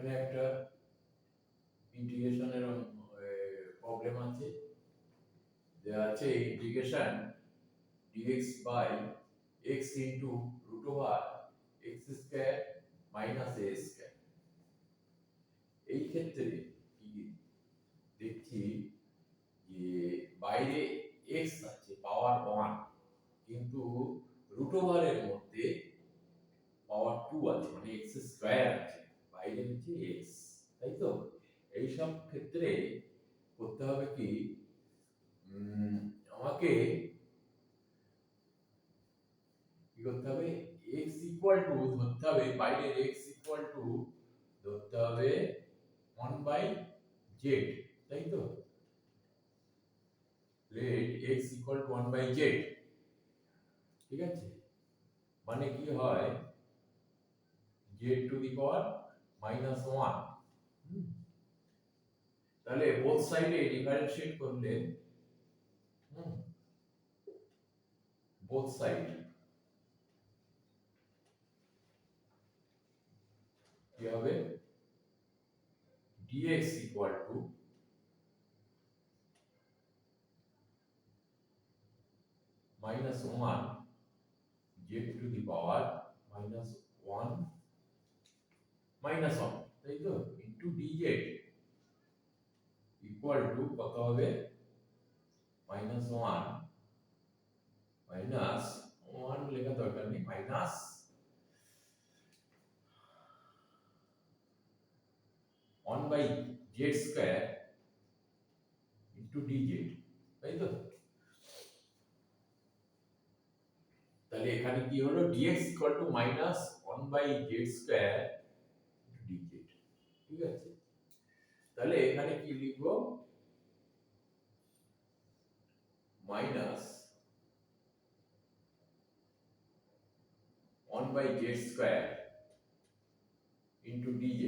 এখানে একটা ইন্টিগ্রেশনের প্রবলেম আছে, দেওয়া আছে integration dx by x into root over x square minus a square। এই ক্ষেত্রে কি দেখছি যে বাইরে x আছে পাওয়ার 1, কিন্তু রুট ওভারের মধ্যে পাওয়ার 2 আছে, মানে x স্কয়ার আছে, বাইরে হচ্ছে x, তাই তো? এই সব ক্ষেত্রে করতে হবে কি, আমাকে কি করতে হবে, x ইকুয়াল টু ধরতে হবে, বাইরের x ইকুয়াল টু ধরতে হবে 1/z, তাই তো? Late x equal to 1/z, ঠিক আছে? মানে কি হয়, z টু দি পাওয়ার -1। তাহলে বোথ সাইডে ডিফারেন্সিয়েট করলে বোথ সাইড কি হবে, dx equal to -1 z to the power -1 -1, তাই তো, ইনটু dz ইকুয়াল টু কত হবে, -1 1 লেখা দরকার নেই, minus 1/z square into dz, তাই তো? তাহলে এখানে কি হলো, dx equal two -1/z square into dz, ঠিক আছে? তাহলে এখানে কি লিখবো, minus 1/z square into dz,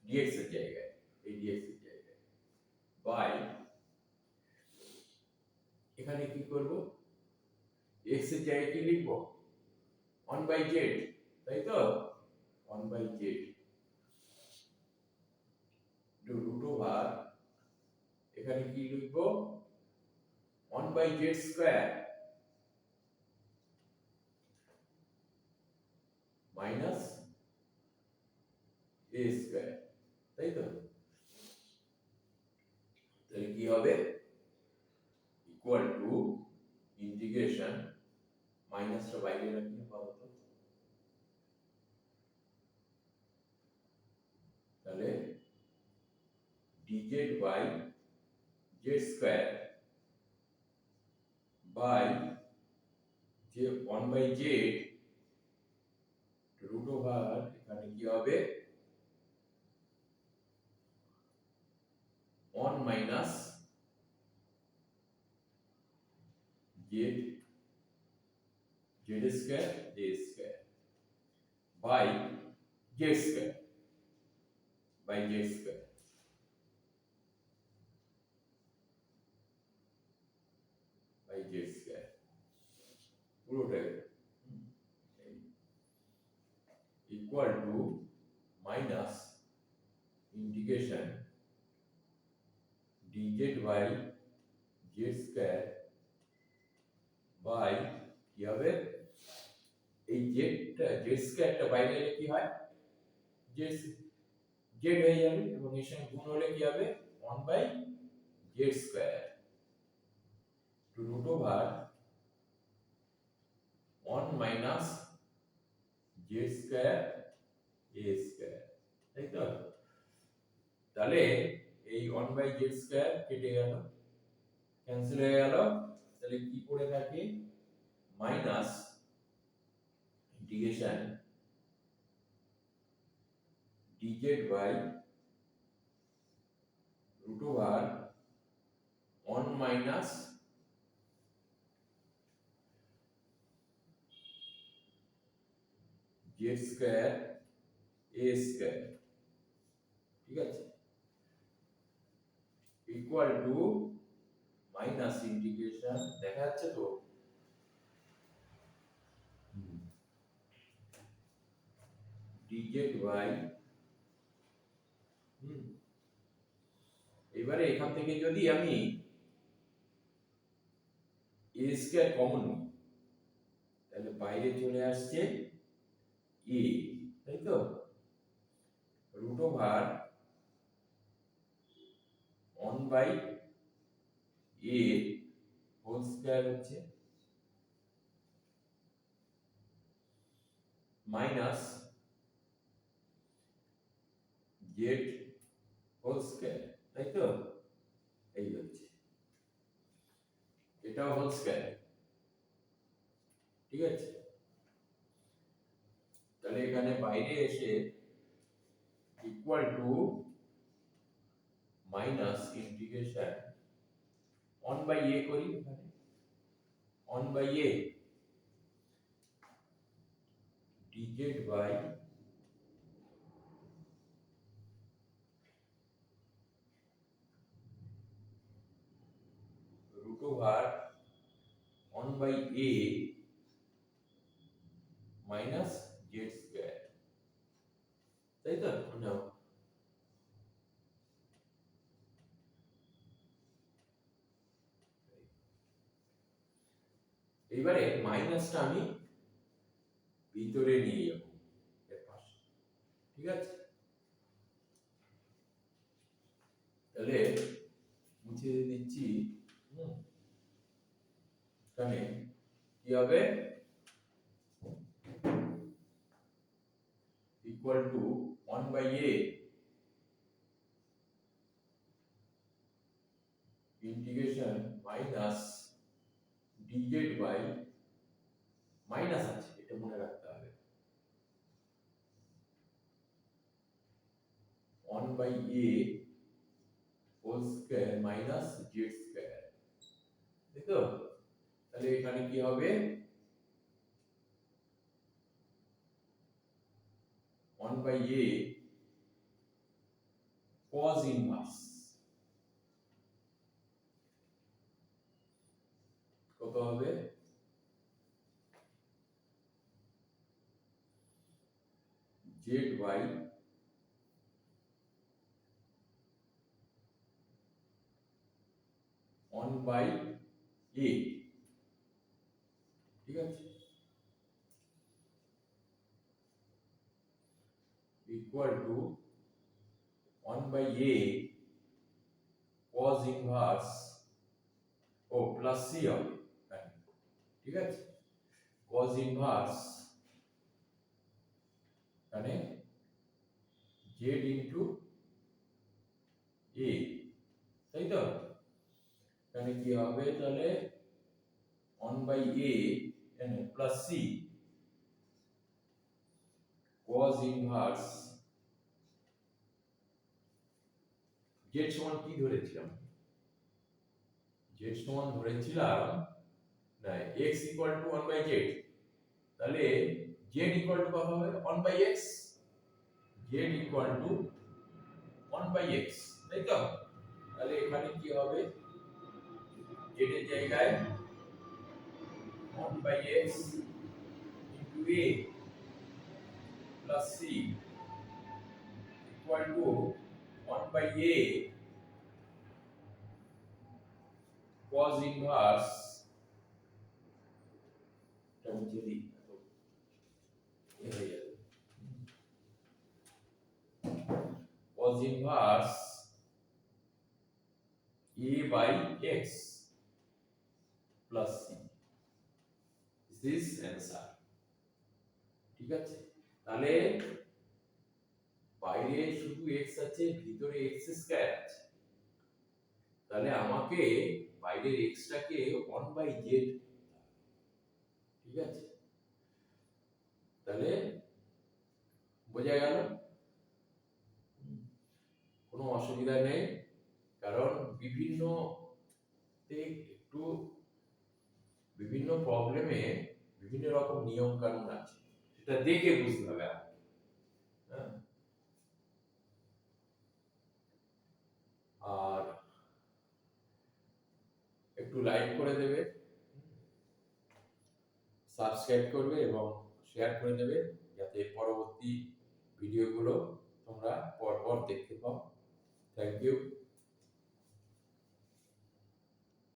dx এর জায়গায়, এই dx এর জায়গায়, বাই এখানে কি করব, x এর জায়গায় কি লিখব, 1/z, তাই তো? 1/z রুট ওভার, এখানে কি লিখব, 1/z square minus a square, তাই তো? তাহলে কি হবে, ইকুয়াল টু ইন্টিগ্রেশন, মাইনাসটা বাইরে রাখি আপাতত, তাহলে dz by z square by যে 1/z রুট ওভার, এখানে কি হবে, 1 minus z square a square by z square by z square by z square, পুরোটাই equal to minus integration dz by z square by কি হবে, এই z স্কয়ারটা বাইরে এলে কি হয়, z হয়ে যাবে, এবং এর সঙ্গে গুণ হলে কি হবে, 1/z square to root over 1 minus z square a square, তাই তো? তাহলে এই 1/z স্কয়ার কেটে গেল, ক্যান্সেল হয়ে গেল, তাহলে কি পড়ে থাকে, minus integration dz by root over 1 minus z square a square, ঠিক আছে, ইকুয়াল টু মাইনাস ইন্টিগ্রেশন, দেখা যাচ্ছে তো, dz বাই এবারে এখান থেকে যদি আমি a স্কয়ার কমন নিই তাহলে বাইরে চলে আসছে a, তাই তো? Root over 1/a whole square হচ্ছে মাইনাস z হোল স্কয়ার, তাই তো? এই হচ্ছে এটা হোল স্কয়ার, ঠিক আছে? তাহলে এখানে বাইরে এসে equal to minus integration 1/a করি, এখানে 1/a dz by root over 1/a minus z square, তাই তো? নাও এইবারে মাইনাসটা আমি ভিতরে নিয়ে যাব এর পাশে, ঠিক আছে? তাহলে মুছে দিচ্ছি, এখানে কি হবে? Equal to 1/a integration minus dz by minus আছে, এটা মনে রাখতে হবে, 1/a whole square minus z square, তাই তো? তাহলে এখানে কি হবে? 1/a cos ইনভার্স কত হবে? z by one by a, ঠিক আছে? Equal to 1/a cos inverse ও প্লাস সি হবে, ঠিক আছে? cos ইনভার্স মানে z ইনটু a, তাই তো? এখানে কি হবে তাহলে? 1/a এখানে plus C cos inverse z সমান কি ধরেছিলাম? z সমান ধরেছিলাম না x ইকুয়াল টু 1/z, তাহলে z ইকুয়াল টু কত হবে? 1/x, z equal to 1/x, তাই তো? তাহলে এখানে কি হবে? z এর জায়গায় 1/x into a plus c equal to 1/a cos inverse, cos inverse a by x plus c. This is answer, ঠিক আছে? তাহলে বাইরে শুধু x আছে, ভিতরে x স্কয়ার আছে, তাহলে আমাকে বাইরের x টাকে 1/z, ঠিক আছে? তাহলে বোঝা গেল? কোনো অসুবিধা নেই, কারণ বিভিন্ন প্রবলেমে বিভিন্ন রকম নিয়ম কানুন আছে, সেটা দেখে বুঝতে হবে। আর একটু লাইক করে দেবে, সাবস্ক্রাইব করবে এবং শেয়ার করে দেবে, যাতে পরবর্তী ভিডিওগুলো তোমরা পরপর দেখতে পাও।